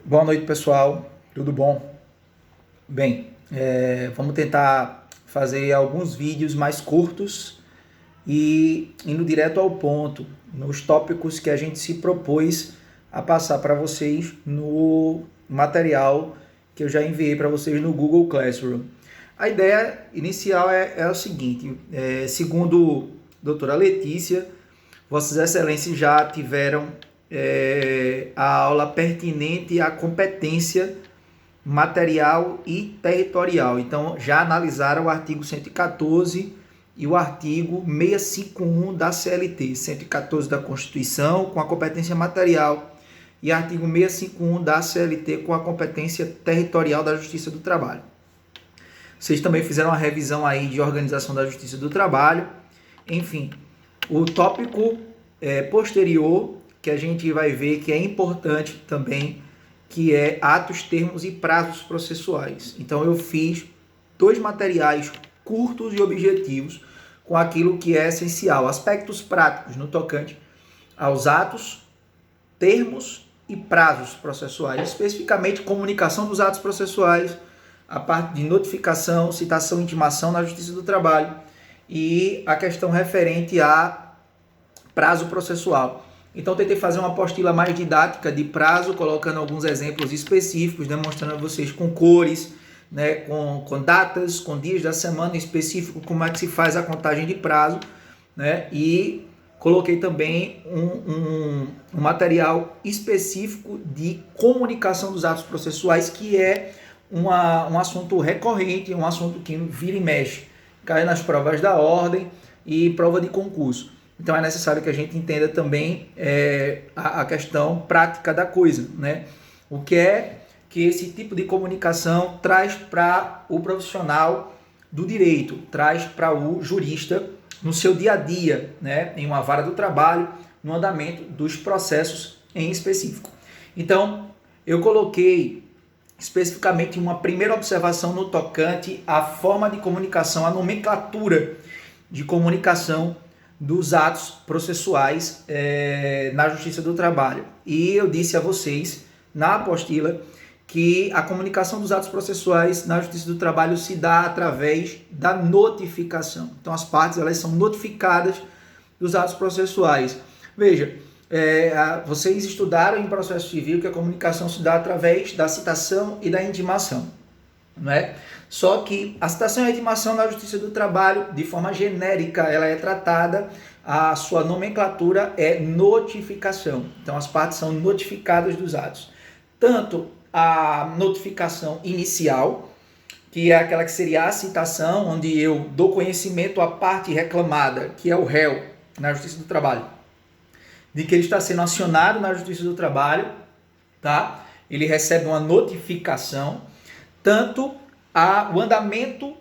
Boa noite, pessoal. Tudo bom? Bem, vamos tentar fazer alguns vídeos mais curtos e indo direto ao ponto, nos tópicos que a gente se propôs a passar para vocês no material que eu já enviei para vocês no Google Classroom. A ideia inicial é o seguinte, segundo a doutora Letícia, Vossas Excelências já tiveram a aula pertinente à competência material e territorial. Então, já analisaram o artigo 114 e o artigo 651 da CLT, 114 da Constituição com a competência material e artigo 651 da CLT com a competência territorial da Justiça do Trabalho. Vocês também fizeram uma revisão aí de organização da Justiça do Trabalho. Enfim, o tópico posterior que a gente vai ver que é importante também, que é atos, termos e prazos processuais. Então eu fiz 2 materiais curtos e objetivos com aquilo que é essencial, aspectos práticos no tocante aos atos, termos e prazos processuais, especificamente comunicação dos atos processuais, a parte de notificação, citação e intimação na Justiça do Trabalho e a questão referente a prazo processual. Então, tentei fazer uma apostila mais didática de prazo, colocando alguns exemplos específicos, demonstrando a vocês com cores, né, com datas, com dias da semana em específico, como é que se faz a contagem de prazo, né, e coloquei também um material específico de comunicação dos atos processuais, que é um assunto recorrente, um assunto que vira e mexe, cai nas provas da ordem e prova de concurso. Então é necessário que a gente entenda também a questão prática da coisa, né? O que é que esse tipo de comunicação traz para o profissional do direito, traz para o jurista no seu dia a dia, né? Em uma vara do trabalho, no andamento dos processos em específico. Então, eu coloquei especificamente uma primeira observação no tocante à forma de comunicação, a nomenclatura de comunicação dos atos processuais na Justiça do Trabalho. E eu disse a vocês, na apostila, que a comunicação dos atos processuais na Justiça do Trabalho se dá através da notificação. Então, as partes elas são notificadas dos atos processuais. Veja, vocês estudaram em processo civil que a comunicação se dá através da citação e da intimação, não é? Só que a citação e a intimação na Justiça do Trabalho, de forma genérica, ela é tratada, a sua nomenclatura é notificação. Então, as partes são notificadas dos atos. Tanto a notificação inicial, que é aquela que seria a citação, onde eu dou conhecimento à parte reclamada, que é o réu na Justiça do Trabalho, de que ele está sendo acionado na Justiça do Trabalho, tá? Ele recebe uma notificação, tanto o andamento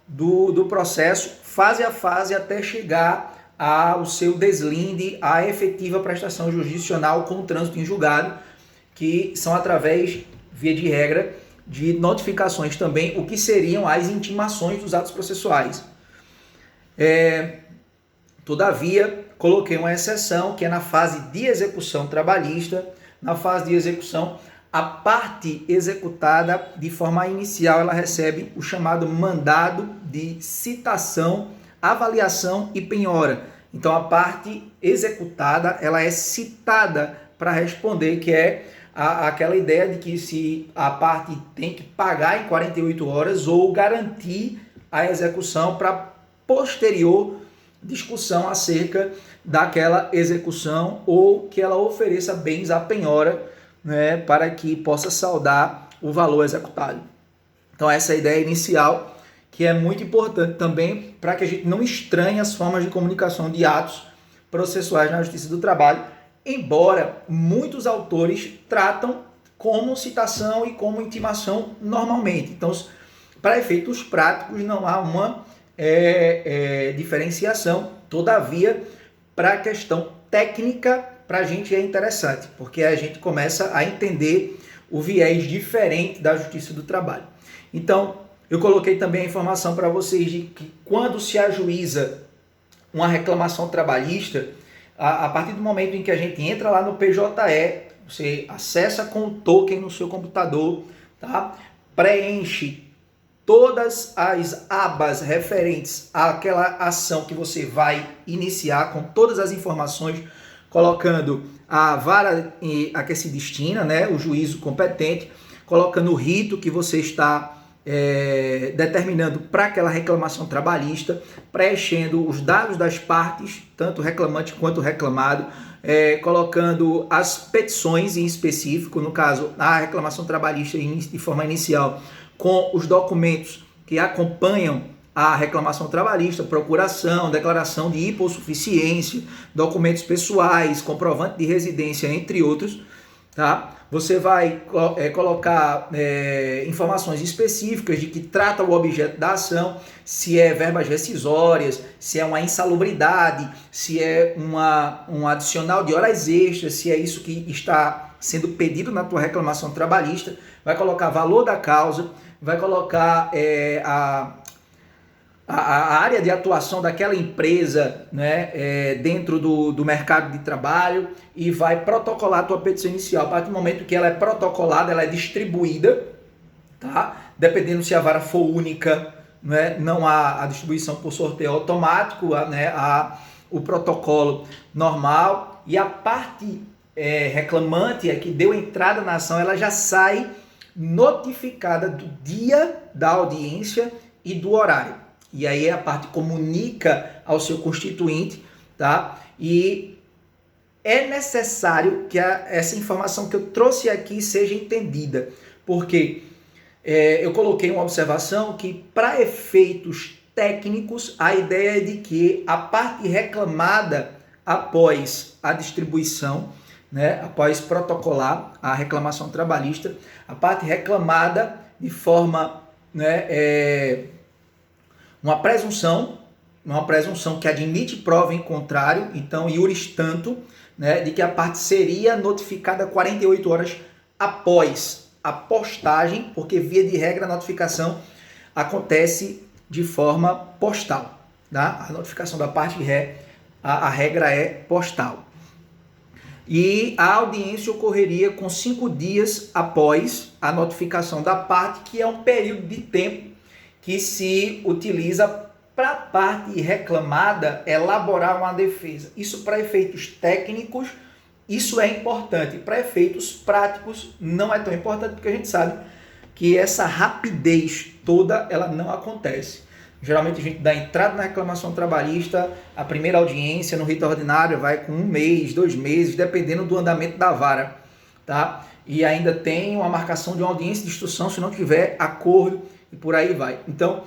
do processo, fase a fase, até chegar ao seu deslinde, à efetiva prestação jurisdicional com o trânsito em julgado, que são através, via de regra, de notificações também, o que seriam as intimações dos atos processuais. Todavia, coloquei uma exceção, que é na fase de execução trabalhista. Na fase de execução, a parte executada de forma inicial, ela recebe o chamado mandado de citação, avaliação e penhora. Então, a parte executada, ela é citada para responder, que é aquela ideia de que se a parte tem que pagar em 48 horas ou garantir a execução para posterior discussão acerca daquela execução ou que ela ofereça bens à penhora, né, para que possa saldar o valor executado. Então essa é a ideia inicial, que é muito importante também para que a gente não estranhe as formas de comunicação de atos processuais na Justiça do Trabalho, embora muitos autores tratam como citação e como intimação normalmente. Então, para efeitos práticos, não há uma diferenciação. Todavia, para a questão técnica, para a gente é interessante, porque a gente começa a entender o viés diferente da Justiça do Trabalho. Então, eu coloquei também a informação para vocês de que quando se ajuiza uma reclamação trabalhista, a partir do momento em que a gente entra lá no PJE, Você acessa com o token no seu computador, tá? Preenche todas as abas referentes àquela ação que você vai iniciar, com todas as informações, colocando a vara a que se destina, né, o juízo competente, colocando o rito que você está determinando para aquela reclamação trabalhista, preenchendo os dados das partes, tanto reclamante quanto reclamado, colocando as petições em específico, no caso, a reclamação trabalhista de forma inicial, com os documentos que acompanham a reclamação trabalhista, procuração, declaração de hipossuficiência, documentos pessoais, comprovante de residência, entre outros, tá? Você vai colocar informações específicas de que trata o objeto da ação, se é verbas rescisórias, se é uma insalubridade, se é um adicional de horas extras, se é isso que está sendo pedido na tua reclamação trabalhista, vai colocar valor da causa, vai colocar a área de atuação daquela empresa, né, dentro do mercado de trabalho, e vai protocolar a tua petição inicial. A partir do momento que ela é protocolada, ela é distribuída, tá? Dependendo se a vara for única, né, não há a distribuição por sorteio automático, né, há o protocolo normal, e a parte reclamante, que deu entrada na ação, ela já sai notificada do dia da audiência e do horário. E aí a parte comunica ao seu constituinte, tá? E é necessário que essa informação que eu trouxe aqui seja entendida, porque eu coloquei uma observação que, para efeitos técnicos, a ideia é de que a parte reclamada após a distribuição, né, após protocolar a reclamação trabalhista, a parte reclamada de forma, né, uma presunção que admite prova em contrário, então, iuris tanto, né, de que a parte seria notificada 48 horas após a postagem, porque, via de regra, a notificação acontece de forma postal, tá? A notificação da parte ré, a regra é postal. E a audiência ocorreria com 5 dias após a notificação da parte, que é um período de tempo que se utiliza para a parte reclamada elaborar uma defesa. Isso, para efeitos técnicos, isso é importante. Para efeitos práticos, não é tão importante, porque a gente sabe que essa rapidez toda, ela não acontece. Geralmente a gente dá entrada na reclamação trabalhista, a primeira audiência no rito ordinário vai com 1 mês, 2 meses, dependendo do andamento da vara, tá? E ainda tem uma marcação de uma audiência de instrução se não tiver acordo, e por aí vai. Então,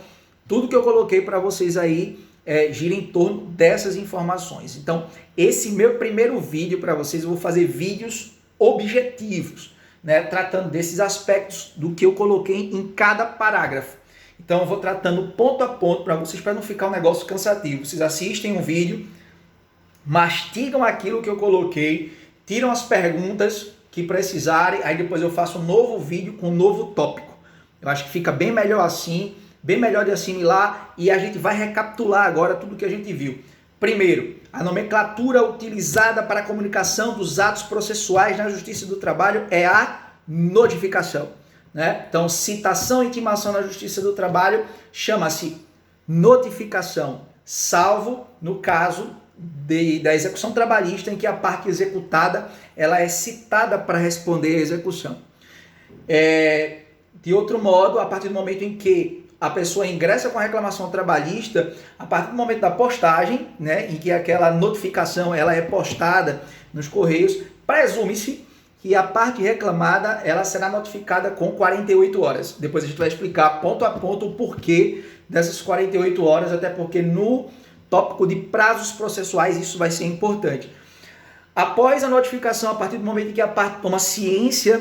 tudo que eu coloquei para vocês aí gira em torno dessas informações. Então, esse meu primeiro vídeo para vocês, eu vou fazer vídeos objetivos, né, tratando desses aspectos do que eu coloquei em cada parágrafo. Então, eu vou tratando ponto a ponto para vocês, para não ficar um negócio cansativo. Vocês assistem um vídeo, mastigam aquilo que eu coloquei, tiram as perguntas que precisarem, aí depois eu faço um novo vídeo com um novo tópico. Eu acho que fica bem melhor assim, bem melhor de assimilar, e a gente vai recapitular agora tudo que a gente viu. Primeiro, a nomenclatura utilizada para a comunicação dos atos processuais na Justiça do Trabalho é a notificação, né? Então, citação e intimação na Justiça do Trabalho chama-se notificação, salvo no caso da execução trabalhista, em que a parte executada ela é citada para responder à execução. De outro modo, a partir do momento em que a pessoa ingressa com a reclamação trabalhista, a partir do momento da postagem, né, em que aquela notificação ela é postada nos Correios, presume-se que a parte reclamada ela será notificada com 48 horas. Depois a gente vai explicar ponto a ponto o porquê dessas 48 horas, até porque no tópico de prazos processuais isso vai ser importante. Após a notificação, a partir do momento em que a parte toma ciência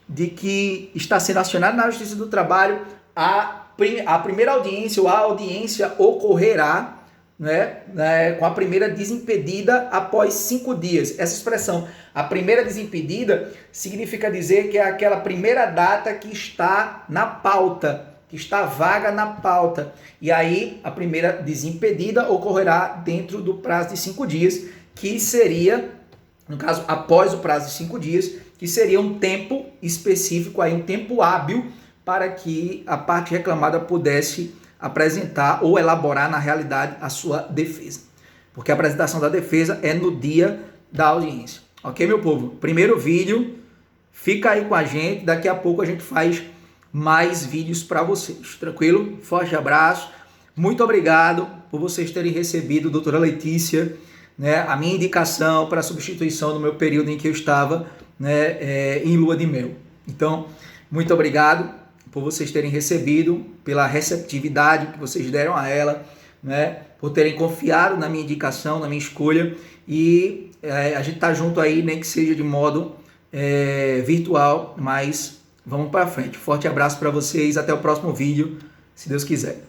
de que está sendo acionada na Justiça do Trabalho, a primeira audiência ou a audiência ocorrerá, né, com a primeira desimpedida após 5 dias. Essa expressão, a primeira desimpedida, significa dizer que é aquela primeira data que está na pauta, que está vaga na pauta. E aí, a primeira desimpedida ocorrerá dentro do prazo de 5 dias, que seria, no caso, após o prazo de 5 dias, que seria um tempo específico, aí, um tempo hábil para que a parte reclamada pudesse apresentar ou elaborar na realidade a sua defesa. Porque a apresentação da defesa é no dia da audiência. Ok, meu povo? Primeiro vídeo, fica aí com a gente, daqui a pouco a gente faz mais vídeos para vocês, tranquilo? Forte abraço, muito obrigado por vocês terem recebido, doutora Letícia, né, a minha indicação para substituição no meu período em que eu estava, né, em lua de mel. Então, muito obrigado por vocês terem recebido, pela receptividade que vocês deram a ela, né, por terem confiado na minha indicação, na minha escolha, e a gente tá junto aí, nem que seja de modo virtual, mas vamos para frente. Forte abraço para vocês, até o próximo vídeo, se Deus quiser.